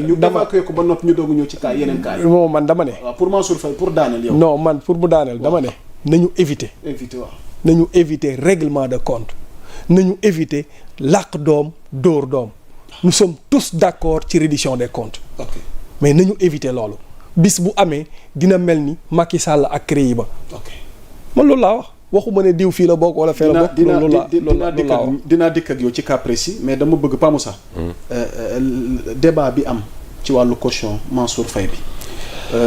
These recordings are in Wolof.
ñu évacué ko ba noppi ñu doog ñëw ci cas yeneen cas yi. non man dama ne. waaw pour Mansour Faye pour daaneel yow. non man pour mu daaneel dama ne. nañu éviter. waaw. nañu éviter règlement de compte. nañu éviter làq doom dóor doom. nous sommes tous d'accord ci reddition des comptes. ok mais nañu éviter loolu. bis bu amee dina mel ni Macky Sall ak CREI ba. ok man loolu laa wax waxuma ne diw fii la bokk wala fee la bokk. dinaa dikk ak yow ci cas précis mais dama bëgg Pa Moussa. débat bi am ci wàllu caution Mansour Faye bi.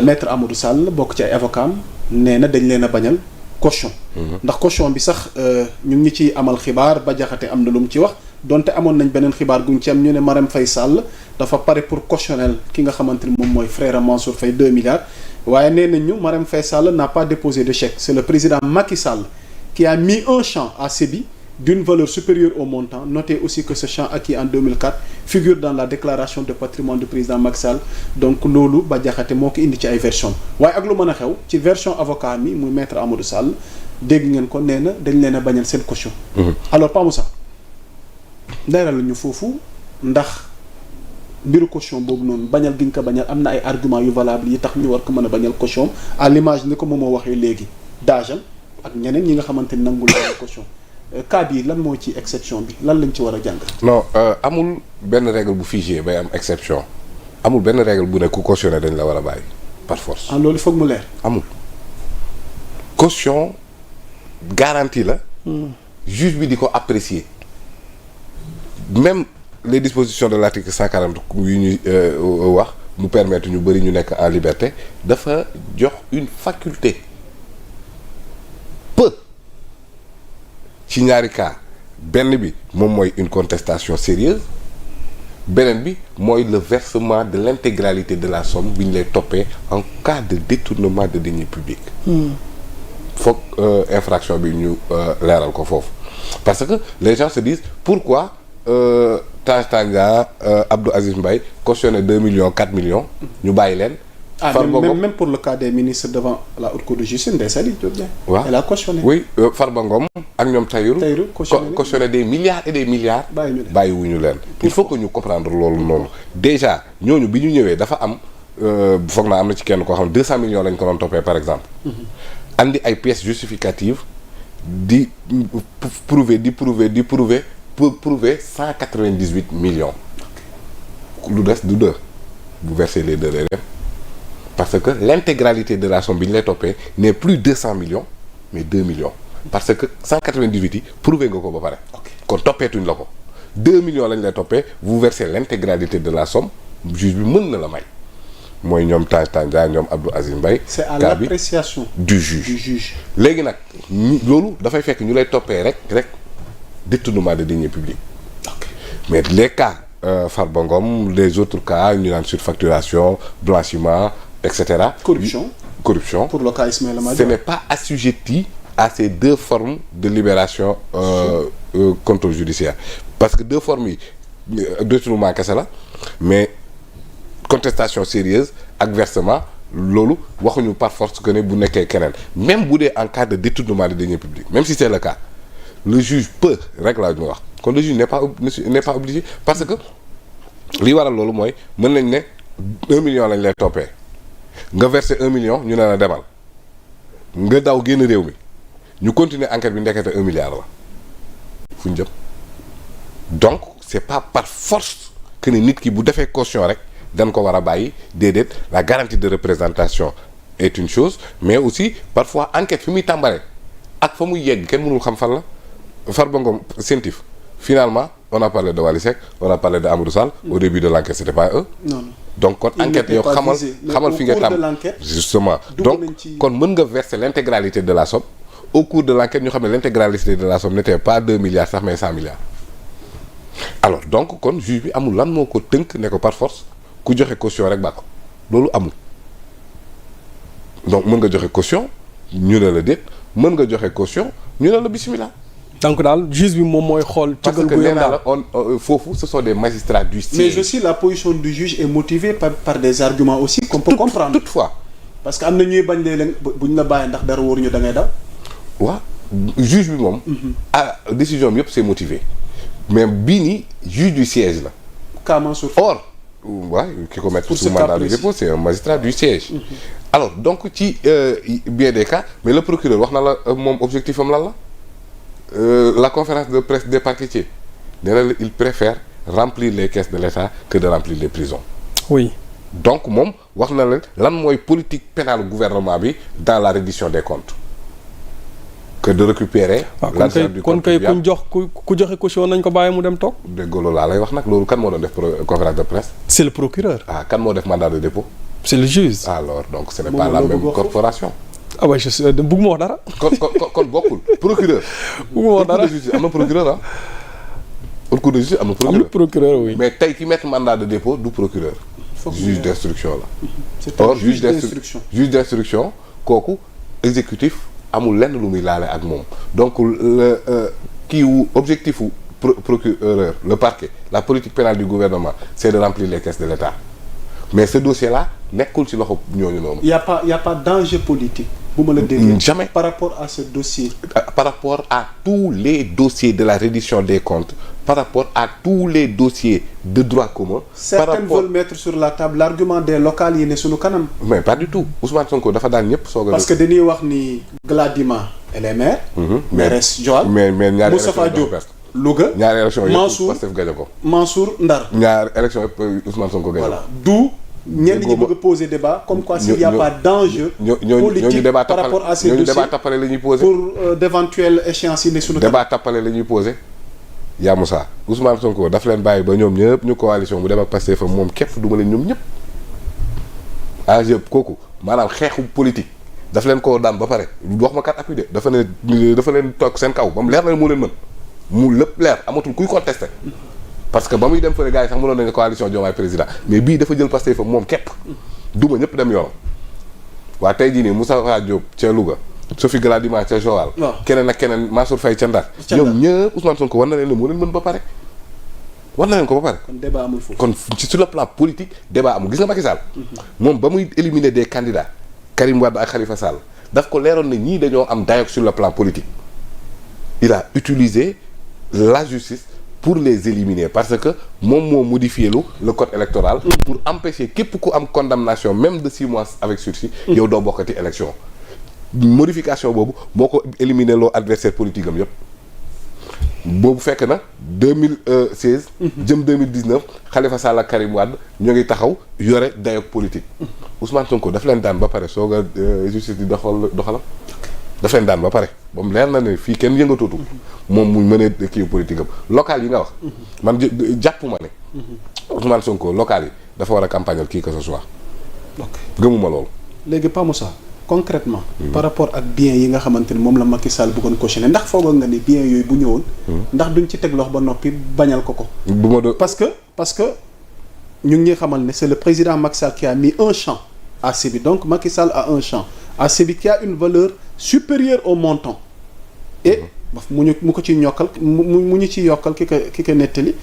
maître Amadou Sall bokk ci ay avocat am nee na dañ leen a bañal caution. ndax caution bi sax ñu ngi ciy amal xibaar ba jaxate am na lu mu ci wax donte amoon nañ beneen xibaar guñ ci am ñu ne Marème Faye Sall dafa pare pour cautionnel ki nga xamante ni moom mooy frère Mansour Faye 2 milliards. waaye nee nañ ñu Marème Faye Sall n'a pas déposé de chèque c'est le président Macky Sall qui a mis un champ à Sébi d'une valeur supérieure au montant. Notez aussi que ce champ acquis en 2004 figure dans la déclaration de patrimoine du président Macky Sall donc loolu ba jaxate moo ko indi ci ay version waaye ak lu mën a xew ci version avocat mi muy maître Amadou Sall dégg ngeen ko nee na dañ leen a bañal seen caution. alors Pa Moussa leeral ñu foofu ndax mbiru caution boobu noonu bañal gi ñu ko bañal am na ay arguments yu valable yi tax ñu war ko mën a bañal caution à l'image ni ko moom moo waxee léegi daajal ak ñeneen ñi nga xamante ni nangul caution cas bii lan moo ci exception bi lan lañ ci war a jàng. non amul benn règle bu figé bay am exception amul benn règle bu ne ku cautionné dañ la war a bàyyi par force. ah loolu foog mu leer. amul caution garantie la. juge bi di ko apprécier même les dispositions de l'article 140 yu ñuy wax mu permettre ñu bëri ñu nekk en liberté dafa jox une faculté peu ci ñaari cas benn bi moom mooy une contestation sérieuse beneen bi mooy le versement de l'intégralité de la somme bi ñu lay toppee en cas de détournement de deniers publics. foog infraction bi ñu leeral ko foofu parce que les gens se disent pourquoi Tange Tandian Abdou Aziz Mbaye cautionné 2 millions 4 millions ñu bàyyi leen. Farba Ngom même pour le cas des ministres devant la haute cour de justice Ndeye Saly Diop Dieng. waaw elle a cautionné. oui Farba Ngom ak ñoom Tahirou cautionné des milliards et des milliards. bàyyiwuñu leen. il faut que ñu comprendre loolu noonu. déjà ñooñu bi ñu ñëwee dafa am foog naa am na ci kenn koo xam ne 200 millions lañ ko doon toppee par exemple. andi ay pièces justificatives di prouver pour prouver 198 millions. lu des du 2 bu verser les 2 lay dem parce que l'intégralité de la somme bi ñu lay toppee n'est plus 200 millions mais 2 millions parce que 198 yi prouver nga ko ba pare. kon toppeetuñ la ko 2 millions lañ lay toppee vous versez l'intégralité de la somme juge bi mën na la may. mooy ñoom Tange Tandian ñoom Abdou Aziz Mbaye. c'est à l'appréciation du juge. léegi nag loolu dafay fekk ñu lay toppee rek détournement de deniers publics. mais les cas Farba Ngom les autres cas ñu naan surfacturation blanchiment et cetera. corruption pour le cas Ismaïla Madior. ce n'est pas assujetti à ces 2 formes de libération contrôle judiciaire parce que 2 formes yi détournement kese la mais. contestation sérieuse ak versement loolu waxuñu par force que ne bu nekkee keneen même bu dee en cas de détournement de deniers publics même si c'est le cas le juge peut rek laa ñu wax kon le juge n'est pas obligé parce que li waral loolu mooy mën nañ ne 1 million lañ lay toppee nga verser 1 million ñu ne la demal nga daw génn réew mi ñu continuer enquête bi ndekete 1 milliard la fu ñu jëm donc c'est pas par force que ne nit ki bu defee caution rek dañ ko war a bàyyi déedéet la garantie de représentation est une chose mais aussi parfois enquête fi muy tàmbalee ak fa muy yegg kenn mënul xam fan la Farba Ngom CENTIF finalement on a parlé de Wally Seck on a parlé de Amadou Sall au début de l'enquête c'était pas eux. non donc kon enquête yow xamal fi nga tam justement donc kon mën nga verser l'intégralité de la somme au cours de l'enquête ñu xam ne l'intégralité de la somme n'était pas 2 milliards sax mais 100 milliards alors donc kon juge bi amul lan moo ko tënk ne ko par force ku joxe caution rek ba ko loolu amul donc mën nga joxe caution ñu ne la déet mën nga joxe caution ñu ne la bismillah. donc daal juge bi moom mooy xool. parce que nee naa la foofu ce sont des magistrats du siège. mais aussi la position du juge est motivée par des arguments aussi qu'on peut comprendre. toutefois parce que am na ñuy bañ leen buñ la bàyyi ndax dara wóoruñu da ngay daw. waaw juge bi moom. décision bi yëpp c'est motivé mais bii nii juge du siège la. cas Mansour or waaw ki ko mettre Pour sous ce mandat cas de précis. dépôt c'est un magistrat du siège. Alors donc ci bien des cas mais le procureur wax na la moom objectif am lan la la conférence de presse des parquetiers nee na la il préfère remplir les caisses de l'État que de remplir les prisons. oui. Donc moom wax na leen lan mooy politique pénale gouvernement bi dans la reddition des comptes que de récupérer l'argent du kon kay contribuable. ku joxe caution nañ ko bàyyi mu dem toog. dégg nga loolu laa lay wax nag loolu kan moo doon def conférence de presse c'est le procureur. kan moo def mandat de dépôt c'est le juge. alors donc ce n'est Moom pas la la même bëgg wax corporation ah ouais je sais bëgguma wax dara. kon bokkul procureur bëgguma wax haute cour dara. de justice am na procureur ah haute cour de justice am na am na procureur procureur oui. mais tey ki mettre mandat de dépôt du procureur juge d'instruction la c'est un or juge d'instruction. juge d'instruction kooku exécutif amul lenn lu muy laale ak moom donc le kii wu objectif wu procureur le parquet la politique pénale du gouvernement c'est de remplir les caisses de l'État mais ce dossier là nekkul ci loxo ñooñu noonu. y a pas d'enjeu politique bu ma la déggee. Jamais. par rapport à ce dossier. Par rapport à tous les dossiers de la reddition des comptes par rapport à tous les dossiers de droit commun. par Certains rapport veulent mettre sur la table l'argument des locales yi ne sunu kanam. mais pas du tout Ousmane Sonko dafa daan ñëpp soog a. parce que dañuy wax ni Gladima elle est maire. mairesse Joal. mais ñaari Moustapha élection Diop Louga. ñaari élection yëpp Mansour Pastef gañe ko. Mansour Ndar. ñaari élection yëpp Ousmane Sonko gañe ko. voilà d'où ñenn ñi bëgg a poser débat comme quoi s'il y a pas d'enjeu politique débat par rapport à ces ñooñu dossiers débat tappale la ñuy posé. pour d'éventuelles échéances yi ne sunu débat tappale la ñuy posé. yaa Moussa Ousmane Sonko daf leen bàyyi ba ñoom ñëpp ñu coalition bu dem ak Pastef fa moom képp duma leen ñoom ñëpp. yëpp kooku maanaam xeexu politique daf leen koo daan ba pare wax ma kat appui de dafa leen toog seen kaw ba mu leer na moo leen mën mu lépp leer amatul kuy contesté. parce que ba muy dem fële gars yi sax mënoon nañu coalition Diomaye président mais bii dafa jël Pastef fa moom képp duma ñëpp dem yoon. waa tey jii nii Moustapha Diop ca Louga Sophie Gladima ca Joal. keneen ak keneen Mansour Faye ca Ndar. ñoom ñëpp Ousmane Sonko war na leen ne moo leen mën ba pare. war na leen ko ba pare. kon débat amul foofu. kon sur le plan politique débat amul gis nga Macky Sall. moom ba muy éliminer des candidats Karim Wade ak Khalifa Sall daf ko leeroon ne ñii dañoo am dayoog sur le plan politique. il a utilisé la justice pour les éliminer parce que moom moo modifié le code électoral. pour empêcher képp ku am condamnation même de 6 mois avec sursis. yow doo bokkati élection. modification boobu moo ko éliminer loo adversaire politique am yëpp. boobu fekk na 2016. jëm 2019 Khalifa Sall ak Karim Wade ñoo ngi taxaw yore dayoog politique. Ousmane Sonko daf leen daan ba pare soog a justice di doxalam. daf leen daan ba pare ba mu leer na ne fii kenn yëngatootu moom mu mënee kii politique am local yi nga wax. man jàpp ma ne. Ousmane Sonko local yi dafa war a campagnal kii que ce soit. gëmuma loolu. léegi Pa Moussa concrètement par rapport ak biens yi nga xamante ni moom la Macky Sall bëggoon cautionner ndax foogoo nga ni biens yooyu bu ñëwoon. ndax duñ ci teg loxo ba noppi bañal ko. bu ma parce que ñu ngi xamal ne c'est le président Macky Sall qui a mis un champ à Sébi donc Macky Sall a un champ à Sébi qui a une valeur supérieure au montant et mu ko ci ñokkal mu ñu ci yokkal ki ko nettali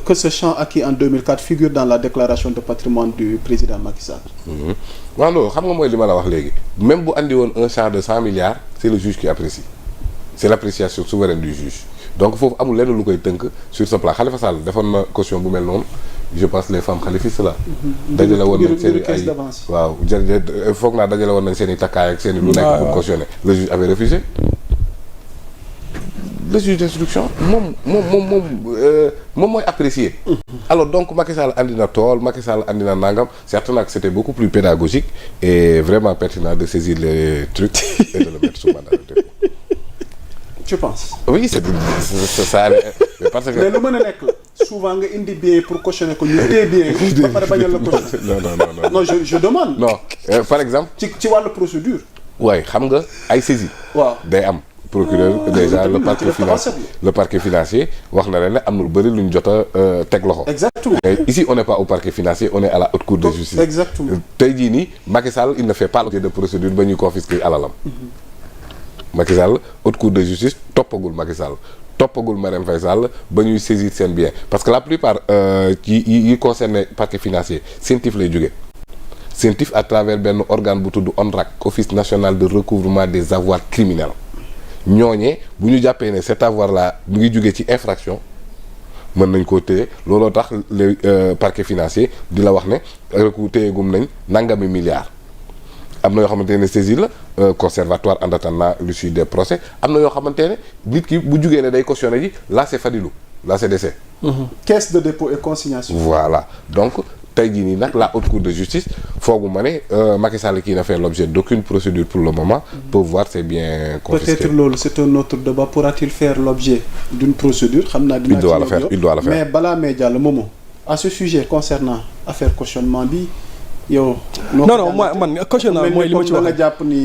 que ce champ acquis en 2004 figure dans la déclaration de patrimoine du président Macky Sall. waaw loolu xam nga mooy li ma la wax léegi même bu andi woon un champ de 100 milliards c'est le juge qui apprécie c'est l'appréciation souveraine du juge donc foofu amul lenn lu koy tënk sur ce plan Khalifa Sall defoon na caution bu mel noonu je pense les femmes khalifistes là. dajale woon nañ seen i ay waaw jërëjëf foog naa dajale woon nañ seen i takkaay ak seen i lu nekk pour cautionner le juge avait refusé. le juge d'instruction moom mooy apprécier. alors donc Macky Sall andi na tool Macky Sall andi na nangam certes nag c'était beaucoup plus pédagogique et vraiment pertinent de saisir les trucs et de le mettre sous mandat de dépôt. tu penses. oui c'est ça parce que. mais lu mën a nekk la souvent nga indi bien pour cautionner ko ñu téye bien ba pare bañal la cautionner. non je demande. non par exemple. ci wàllu procédure. waaye xam nga ay saisie. waaw day am. procureur déjà le parquet financier wax na leen ne am na lu bëri lu ñu jot a teg loxo. exactement mais ici on n'est pas au parquet financier on est à la haute cour de justice. exactement tey jii nii Macky Sall il ne fait pas l'objet de procédure ba ñuy confisquer alalam. Macky Sall haute cour de justice toppagul Macky Sall toppagul Marème Faye Sall ba ñuy saisir seen bien parce que la plupart yi concerne parquet financier CENTIF lay jóge CENTIF à travers benn organe bu tudd ONRAC office national de recouvrement des avoirs criminels ñooñee bu ñu jàppee ne cet avoir là mu ngi jóge ci infraction mën nañ koo téye looloo tax les parquet financier di la wax ne recours téyegum nañ nangami milliards. am na yoo xamante ne saisie la conservatoire en attendant l'issue des procès am na yoo xamante ne nit ki bu jugee ne day cautionné ji là c'est Fadilou là c'est décès. caisse de dépôt et consignation. voilà donc tey jii nii nag la haute cour de justice foogu ma ne Macky Sall qui n'a fait l'objet d'aucune procédure pour le moment peut voir ses biens confisqués. peut-être loolu c'est un autre débat. Pourra-t-il faire l'objet d'une procédure xam naa il doit le faire mais balaa may jàll Momo à ce sujet concernant affaire cautionnement bi yow. non man cautionnement mooy li ma ci wax nga jàpp ni.